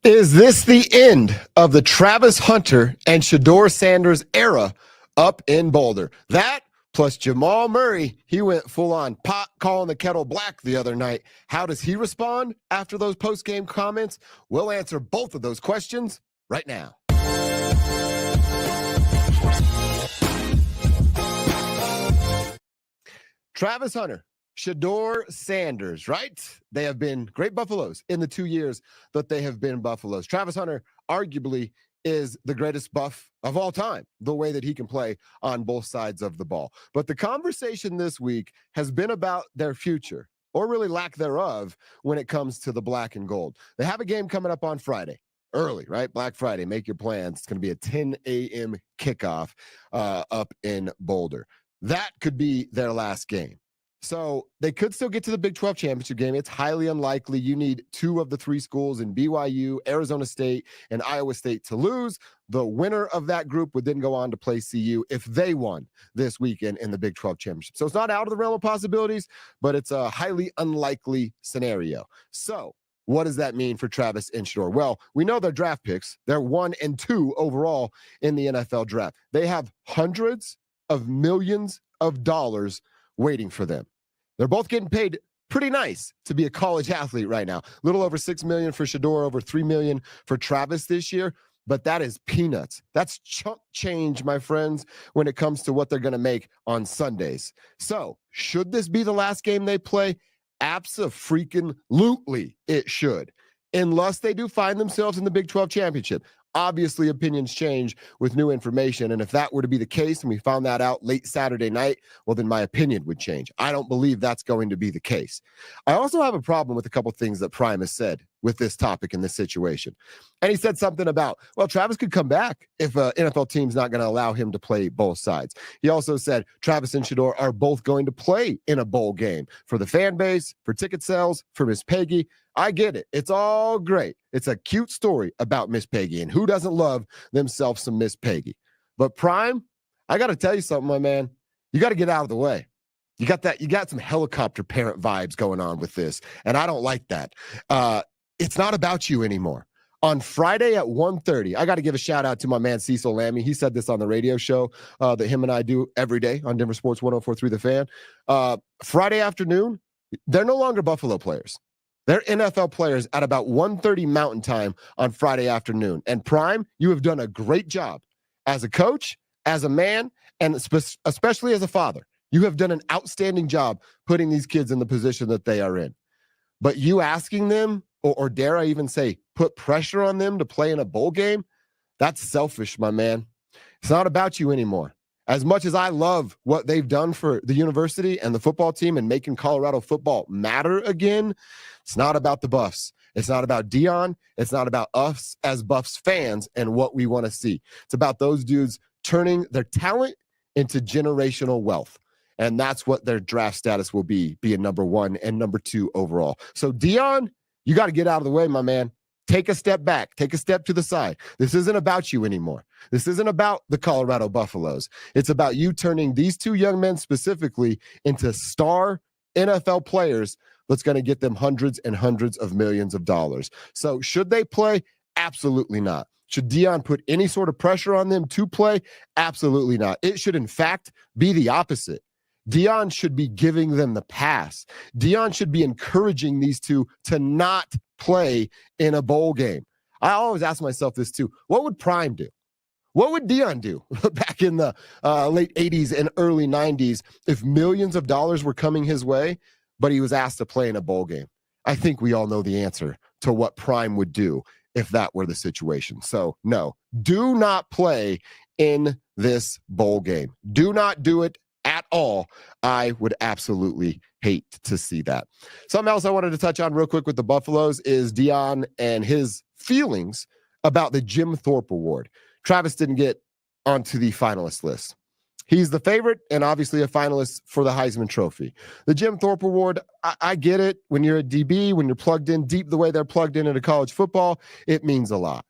Is this the end of the Travis Hunter and Shedeur Sanders era up in Boulder? That plus Jamal Murray, he went full on pot calling the kettle black the other night. How does he respond after those post-game comments? We'll answer both of those questions right now. Travis Hunter, Shedeur Sanders, right? They have been great Buffaloes in the 2 years that they have been Buffaloes. Travis Hunter arguably is the greatest Buff of all time, the way that he can play on both sides of the ball. But the conversation this week has been about their future, or really lack thereof, when it comes to the black and gold. They have a game coming up on Friday. Early, right? Black Friday. Make your plans. It's going to be a 10 a.m. kickoff up in Boulder. That could be their last game. So they could still get to the Big 12 championship game. It's highly unlikely. You need 2 of the 3 schools in BYU, Arizona State, and Iowa State to lose. The winner of that group would then go on to play CU if they won this weekend in the Big 12 championship. So it's not out of the realm of possibilities, but it's a highly unlikely scenario. So what does that mean for Travis and Shedeur? Well, we know their draft picks. They're 1 and 2 overall in the NFL draft. They have hundreds of millions of dollars waiting for them. They're both getting paid pretty nice to be a college athlete right now. A little over $6 million for Shedeur, over $3 million for Travis this year. But that is peanuts. That's chump change, my friends, when it comes to what they're going to make on Sundays. So should this be the last game they play? Abso-freaking-lutely it should, unless they do find themselves in the Big 12 championship. Obviously, opinions change with new information, and if that were to be the case and we found that out late Saturday night, well, then my opinion would change. I don't believe that's going to be the case. I also have a problem with a couple things that Prime has said with this topic in this situation. And he said something about, well, Travis could come back if an NFL team's not going to allow him to play both sides. He also said Travis and Shedeur are both going to play in a bowl game for the fan base, for ticket sales, for Miss Peggy. I get it. It's all great. It's a cute story about Miss Peggy, and who doesn't love themselves some Miss Peggy? But Prime, I got to tell you something, my man. You got to get out of the way. You got some helicopter parent vibes going on with this, and I don't like that. It's not about you anymore. On Friday at 1:30, I got to give a shout out to my man Cecil Lammy. He said this on the radio show that him and I do every day on Denver Sports 104.3 The Fan. Friday afternoon, they're no longer Buffalo players. They're NFL players at about 1:30 Mountain Time on Friday afternoon. And Prime, you have done a great job as a coach, as a man, and especially as a father. You have done an outstanding job putting these kids in the position that they are in. But you asking them, or dare I even say, put pressure on them to play in a bowl game, that's selfish, my man. It's not about you anymore. As much as I love what they've done for the university and the football team and making Colorado football matter again, it's not about the Buffs. It's not about Deion. It's not about us as Buffs fans and what we want to see. It's about those dudes turning their talent into generational wealth. And that's what their draft status will be, being number 1 and number 2 overall. So Deion, you got to get out of the way, my man. Take a step back. Take a step to the side. This isn't about you anymore. This isn't about the Colorado Buffaloes. It's about you turning these 2 young men specifically into star NFL players that's going to get them hundreds and hundreds of millions of dollars. So should they play? Absolutely not. Should Deion put any sort of pressure on them to play? Absolutely not. It should, in fact, be the opposite. Deion should be giving them the pass. Deion should be encouraging these 2 to not play in a bowl game. I always ask myself this too. What would Prime do? What would Deion do back in the late 80s and early 90s if millions of dollars were coming his way, but he was asked to play in a bowl game? I think we all know the answer to what Prime would do if that were the situation. So no, do not play in this bowl game. Do not do it at all. I would absolutely hate to see that. Something else I wanted to touch on real quick with the Buffaloes is Deion and his feelings about the Jim Thorpe Award. Travis didn't get onto the finalist list. He's the favorite and obviously a finalist for the Heisman Trophy. The Jim Thorpe Award, I get it. When you're a DB, when you're plugged in deep the way they're plugged into college football, it means a lot.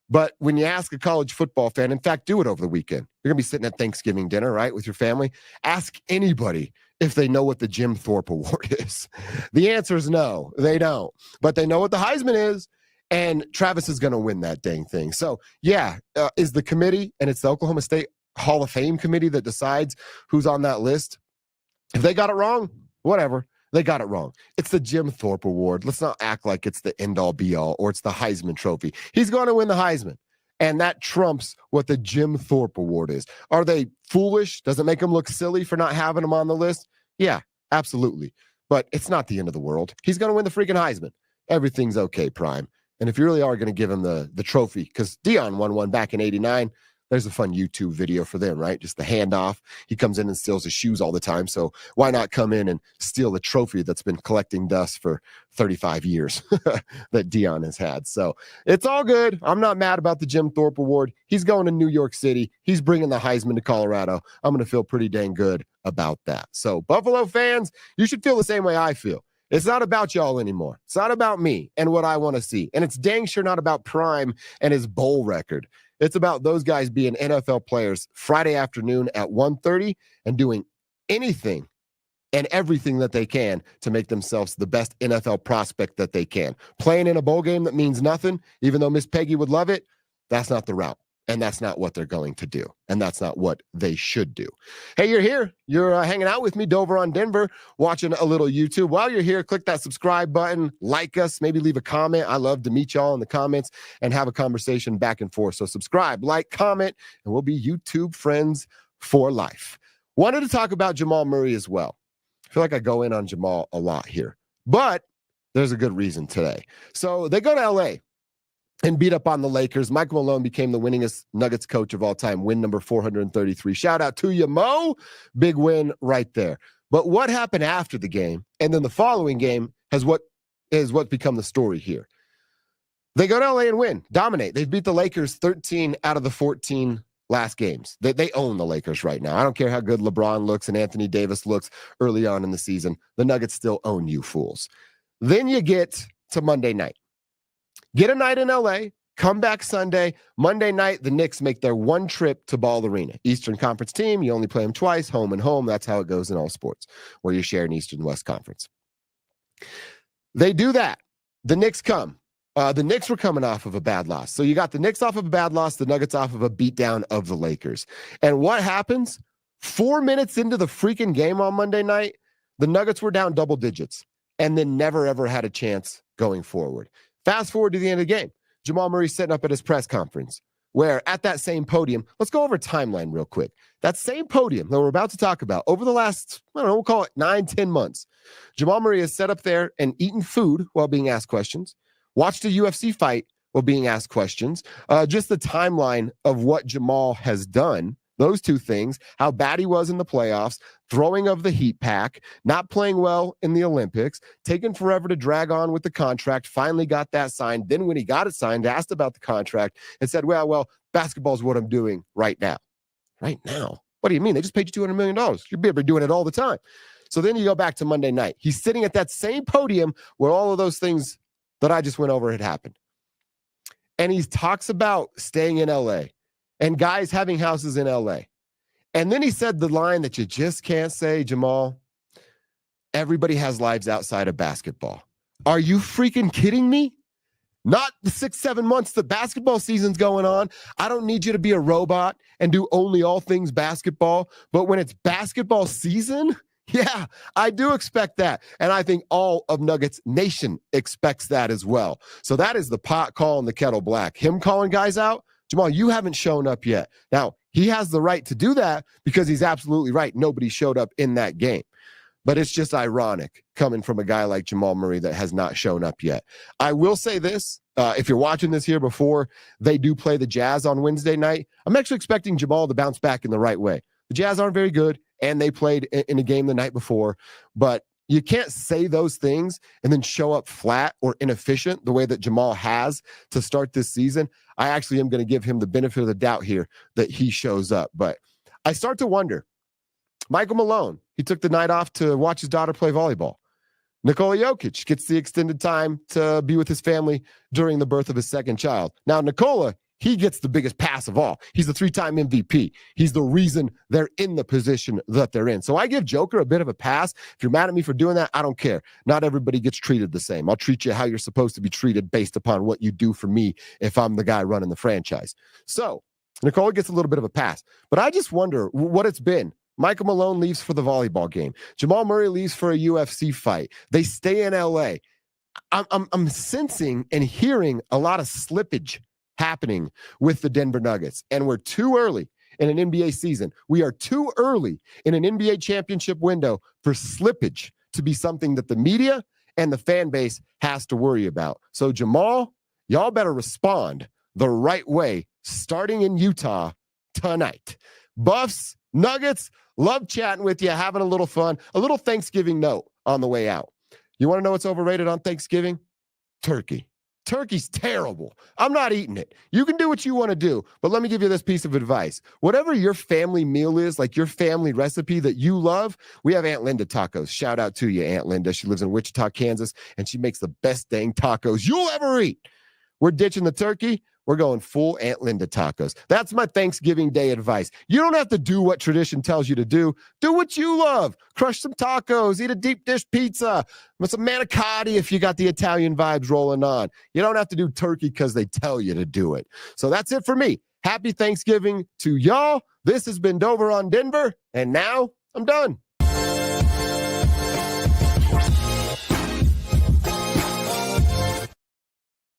But when you ask a college football fan, in fact, do it over the weekend. You're going to be sitting at Thanksgiving dinner, right, with your family. Ask anybody if they know what the Jim Thorpe Award is. The answer is no, they don't. But they know what the Heisman is. And Travis is going to win that dang thing. So, yeah, is the committee, and it's the Oklahoma State Hall of Fame committee that decides who's on that list. If they got it wrong, whatever. They got it wrong. It's the Jim Thorpe Award. Let's not act like it's the end-all, be-all, or it's the Heisman Trophy. He's going to win the Heisman. And that trumps what the Jim Thorpe Award is. Are they foolish? Does it make them look silly for not having him on the list? Yeah, absolutely. But it's not the end of the world. He's going to win the freaking Heisman. Everything's okay, Prime. And if you really are going to give him the trophy, because Deion won one back in '89, there's a fun YouTube video for them, right? Just the handoff. He comes in and steals his shoes all the time. So why not come in and steal the trophy that's been collecting dust for 35 years that Deion has had? So it's all good. I'm not mad about the Jim Thorpe Award. He's going to New York City. He's bringing the Heisman to Colorado. I'm going to feel pretty dang good about that. So Buffalo fans, you should feel the same way I feel. It's not about y'all anymore. It's not about me and what I want to see. And it's dang sure not about Prime and his bowl record. It's about those guys being NFL players Friday afternoon at 1:30 and doing anything and everything that they can to make themselves the best NFL prospect that they can. Playing in a bowl game that means nothing, even though Miss Peggy would love it, that's not the route. And that's not what they're going to do. And that's not what they should do. Hey, you're here. You're hanging out with me, Dover on Denver, watching a little YouTube. While you're here, click that subscribe button, like us, maybe leave a comment. I love to meet y'all in the comments and have a conversation back and forth. So subscribe, like, comment, and we'll be YouTube friends for life. Wanted to talk about Jamal Murray as well. I feel like I go in on Jamal a lot here, but there's a good reason today. So they go to LA and beat up on the Lakers. Michael Malone became the winningest Nuggets coach of all time, win number 433. Shout out to you, Mo. Big win right there. But what happened after the game and then the following game is what's become the story here. They go to LA and win, dominate. They beat the Lakers 13 out of the 14 last games. They own the Lakers right now. I don't care how good LeBron looks and Anthony Davis looks early on in the season. The Nuggets still own you fools. Then you get to Monday night. Get a night in LA, come back Sunday. Monday night, the Knicks make their one trip to Ball Arena. Eastern Conference team, you only play them twice, home and home. That's how it goes in all sports, where you share an Eastern West Conference. They do that. The Knicks come. The Knicks were coming off of a bad loss. So you got the Knicks off of a bad loss, the Nuggets off of a beatdown of the Lakers. And what happens? 4 minutes into the freaking game on Monday night, the Nuggets were down double digits and then never, ever had a chance going forward. Fast forward to the end of the game. Jamal Murray sitting up at his press conference where at that same podium, let's go over timeline real quick. That same podium that we're about to talk about over the last, we'll call it 9-10 months, Jamal Murray has sat up there and eaten food while being asked questions, watched a UFC fight while being asked questions, just the timeline of what Jamal has done. Those two things, how bad he was in the playoffs, throwing of the heat pack, not playing well in the Olympics, taking forever to drag on with the contract, finally got that signed. Then when he got it signed, asked about the contract and said, well, basketball's what I'm doing right now. Right now? What do you mean? They just paid you $200 million. You're doing it all the time. So then you go back to Monday night. He's sitting at that same podium where all of those things that I just went over had happened. And he talks about staying in LA. And guys having houses in LA. And then he said the line that you just can't say, Jamal, everybody has lives outside of basketball. Are you freaking kidding me? Not the 6-7 months the basketball season's going on. I don't need you to be a robot and do only all things basketball. But when it's basketball season, yeah, I do expect that. And I think all of Nuggets Nation expects that as well. So that is the pot calling the kettle black. Him calling guys out. Jamal, you haven't shown up yet. Now, he has the right to do that because he's absolutely right. Nobody showed up in that game. But it's just ironic coming from a guy like Jamal Murray that has not shown up yet. I will say this. If you're watching this here before they do play the Jazz on Wednesday night, I'm actually expecting Jamal to bounce back in the right way. The Jazz aren't very good, and they played in a game the night before. But you can't say those things and then show up flat or inefficient the way that Jamal has to start this season. I actually am going to give him the benefit of the doubt here that he shows up. But I start to wonder, Michael Malone, he took the night off to watch his daughter play volleyball. Nikola Jokic gets the extended time to be with his family during the birth of his second child. Now, Nikola, he gets the biggest pass of all. He's the 3-time MVP. He's the reason they're in the position that they're in. So I give Joker a bit of a pass. If you're mad at me for doing that, I don't care. Not everybody gets treated the same. I'll treat you how you're supposed to be treated based upon what you do for me if I'm the guy running the franchise. So Nicole gets a little bit of a pass. But I just wonder what it's been. Michael Malone leaves for the volleyball game. Jamal Murray leaves for a UFC fight. They stay in LA. I'm sensing and hearing a lot of slippage happening with the Denver Nuggets. And we're too early in an NBA season. We are too early in an NBA championship window for slippage to be something that the media and the fan base has to worry about. So Jamal, y'all better respond the right way starting in Utah tonight. Buffs, Nuggets, love chatting with you, having a little fun. A little Thanksgiving note on the way out. You want to know what's overrated on Thanksgiving? Turkey. Turkey's terrible. I'm not eating it. You can do what you want to do, but let me give you this piece of advice. Whatever your family meal is, like your family recipe that you love, we have Aunt Linda tacos. Shout out to you, Aunt Linda. She lives in Wichita, Kansas, and she makes the best dang tacos you'll ever eat. We're ditching the turkey. We're going full Aunt Linda tacos. That's my Thanksgiving Day advice. You don't have to do what tradition tells you to do. Do what you love. Crush some tacos. Eat a deep dish pizza. With some manicotti if you got the Italian vibes rolling on. You don't have to do turkey because they tell you to do it. So that's it for me. Happy Thanksgiving to y'all. This has been Dover on Denver, and now I'm done.